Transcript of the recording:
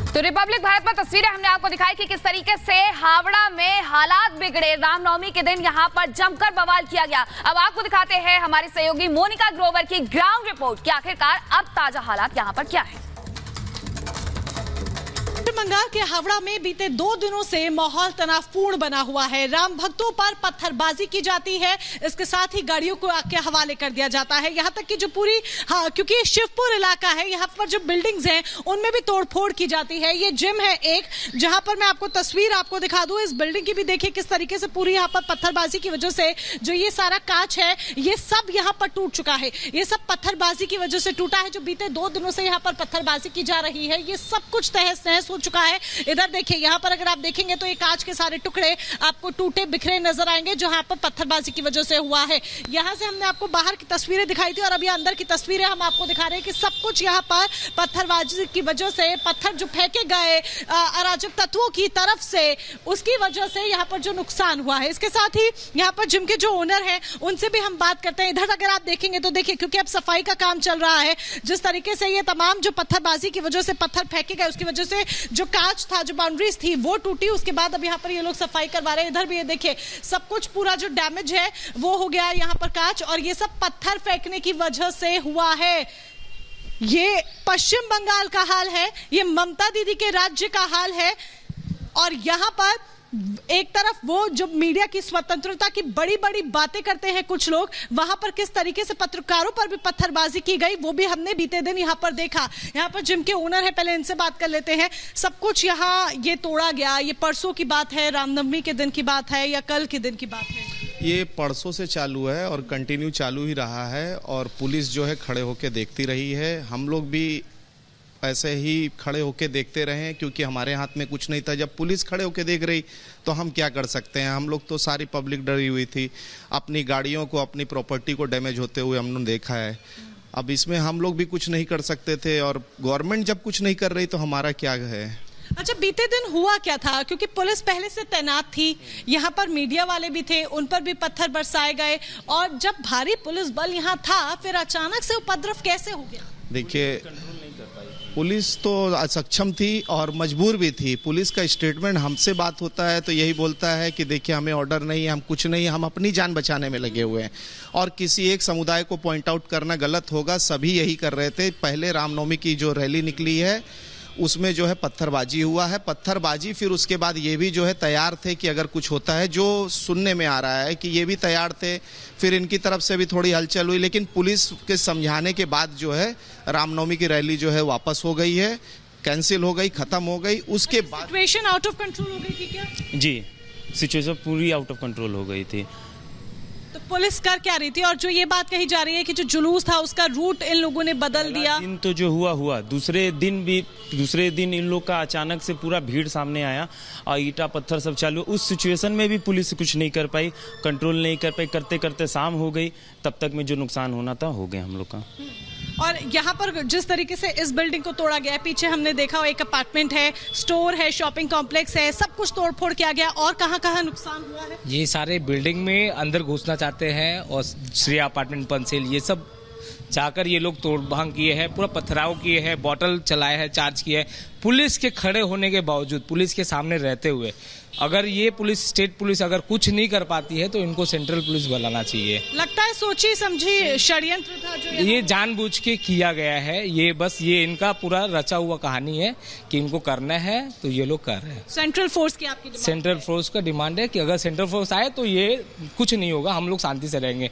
तो रिपब्लिक भारत पर तस्वीरें हमने आपको दिखाई कि किस तरीके से हावड़ा में हालात बिगड़े। रामनवमी के दिन यहां पर जमकर बवाल किया गया। अब आपको दिखाते हैं हमारी सहयोगी मोनिका ग्रोवर की ग्राउंड रिपोर्ट कि आखिरकार अब ताजा हालात यहां पर क्या है। बंगाल के हावड़ा में बीते 2 दिनों से माहौल तनावपूर्ण बना हुआ है। राम भक्तों पर पत्थरबाजी की जाती है, इसके साथ ही गाड़ियों को आग के हवाले कर दिया जाता है। यहाँ तक कि जो पूरी क्योंकि शिवपुर इलाका है, यहाँ पर जो बिल्डिंग्स हैं उनमें भी तोड़फोड़ की जाती है। ये जिम है एक, जहां पर मैं आपको तस्वीर दिखा दूं इस बिल्डिंग की भी। देखिए किस तरीके से पूरी यहाँ पर पत्थरबाजी की वजह से जो ये सारा कांच है ये सब यहाँ पर टूट चुका है। ये सब पत्थरबाजी की वजह से टूटा है। जो बीते 2 दिनों से यहाँ पर पत्थरबाजी की जा रही है, ये सब कुछ तहस नहस हो चुका है। इधर देखिए, यहाँ पर अगर आप देखेंगे तो ये कांच के सारे टुकड़े आपको टूटे बिखरे नजर आएंगे, जो यहाँ पर पत्थरबाजी की वजह से हुआ है। यहाँ से हमने आपको बाहर की तस्वीरें दिखाई थी और अभी अंदर की तस्वीरें हम आपको दिखा रहे हैं कि सब कुछ यहाँ पर पत्थरबाजी की वजह से, पत्थर जो फेंके गए अराजक तत्वों की तरफ से, उसकी वजह से यहाँ पर जो नुकसान हुआ है। इसके साथ ही यहाँ पर जिम के जो ओनर है उनसे भी हम बात करते हैं। इधर अगर आप देखेंगे तो देखिए, क्योंकि अब सफाई का काम चल रहा है, जिस तरीके से ये तमाम जो पत्थरबाजी की वजह से पत्थर फेंके गए उसकी वजह से जो कांच था, जो बाउंड्रीज थी वो टूटी। उसके बाद अब यहाँ पर ये लोग सफाई करवा रहे हैं। इधर भी ये देखिए, सब कुछ पूरा जो डैमेज है वो हो गया है यहाँ पर कांच, और ये सब पत्थर फेंकने की वजह से हुआ है। ये पश्चिम बंगाल का हाल है, ये ममता दीदी के राज्य का हाल है। और यहाँ पर एक तरफ वो जो मीडिया की स्वतंत्रता की बड़ी बड़ी बातें करते हैं कुछ लोग, वहां पर किस तरीके से पत्रकारों पर भी पत्थरबाजी की गई वो भी हमने बीते दिन यहाँ पर देखा। यहाँ पर जिम के ओनर है, पहले इनसे बात कर लेते हैं। सब कुछ यहाँ ये तोड़ा गया, ये परसों की बात है, रामनवमी के दिन की बात है या कल के दिन की बात है? ये परसों से चालू है और कंटिन्यू चालू ही रहा है, और पुलिस जो है खड़े होकर देखती रही है। हम लोग भी ऐसे ही खड़े होके देखते रहे, क्योंकि हमारे हाथ में कुछ नहीं था। जब पुलिस खड़े होके देख रही तो हम क्या कर सकते हैं। हम लोग तो सारी पब्लिक डरी हुई थी, अपनी गाड़ियों को, अपनी प्रॉपर्टी को डैमेज होते हुए हमने देखा है। अब इसमें हम लोग भी कुछ नहीं कर सकते थे, और गवर्नमेंट जब कुछ नहीं कर रही तो हमारा क्या है। अच्छा, बीते दिन हुआ क्या था? क्योंकि पुलिस पहले से तैनात थी, यहाँ पर मीडिया वाले भी थे, उन पर भी पत्थर बरसाए गए, और जब भारी पुलिस बल यहाँ था फिर अचानक से उपद्रव कैसे हो गया? देखिए, पुलिस तो असक्षम थी और मजबूर भी थी। पुलिस का स्टेटमेंट हमसे बात होता है तो यही बोलता है कि देखिए, हमें ऑर्डर नहीं है, हम कुछ नहीं, हम अपनी जान बचाने में लगे हुए हैं। और किसी एक समुदाय को पॉइंट आउट करना गलत होगा, सभी यही कर रहे थे। पहले रामनवमी की जो रैली निकली है उसमें जो है पत्थरबाजी हुआ है, पत्थरबाजी। फिर उसके बाद ये भी जो है तैयार थे कि अगर कुछ होता है, जो सुनने में आ रहा है कि ये भी तैयार थे। फिर इनकी तरफ से भी थोड़ी हलचल हुई, लेकिन पुलिस के समझाने के बाद जो है रामनवमी की रैली जो है वापस हो गई है, कैंसिल हो गई, खत्म हो गई। उसके बाद सिचुएशन आउट ऑफ कंट्रोल हो गई थी क्या? जी, सिचुएशन पूरी आउट ऑफ कंट्रोल हो गई थी। तो पुलिस कर क्या रही थी? और जो ये बात कही जा रही है कि जो जुलूस था उसका रूट इन लोगों ने बदल दिया। दिन तो जो हुआ, दूसरे दिन इन लोग का अचानक से पूरा भीड़ सामने आया और ईटा पत्थर सब चालू। उस सिचुएशन में भी पुलिस कुछ नहीं कर पाई, कंट्रोल नहीं कर पाई। करते करते शाम हो गई, तब तक में जो नुकसान होना था हो गया हम लोग का। और यहाँ पर जिस तरीके से इस बिल्डिंग को तोड़ा गया है, पीछे हमने देखा एक अपार्टमेंट है, स्टोर है, शॉपिंग कॉम्प्लेक्स है, सब कुछ तोड़फोड़ किया गया। और कहाँ नुकसान हुआ है? ये सारे बिल्डिंग में अंदर घुसना चाहते हैं और श्री अपार्टमेंट पंसेल ये सब चाहकर ये लोग तोड़ भांग किए हैं, पूरा पथराव किए हैं, बॉटल चलाए हैं, चार्ज किए हैं। पुलिस के खड़े होने के बावजूद, पुलिस के सामने रहते हुए, अगर ये पुलिस, स्टेट पुलिस अगर कुछ नहीं कर पाती है तो इनको सेंट्रल पुलिस बुलाना चाहिए। लगता है सोची समझी षड्यंत्र था जो ये जानबूझ के किया गया है। ये बस ये इनका पूरा रचा हुआ कहानी है कि इनको करना है तो ये लोग कर रहे हैं। सेंट्रल फोर्स की आपकी डिमांड? सेंट्रल फोर्स का डिमांड है कि अगर सेंट्रल फोर्स आए तो ये कुछ नहीं होगा, हम लोग शांति से रहेंगे।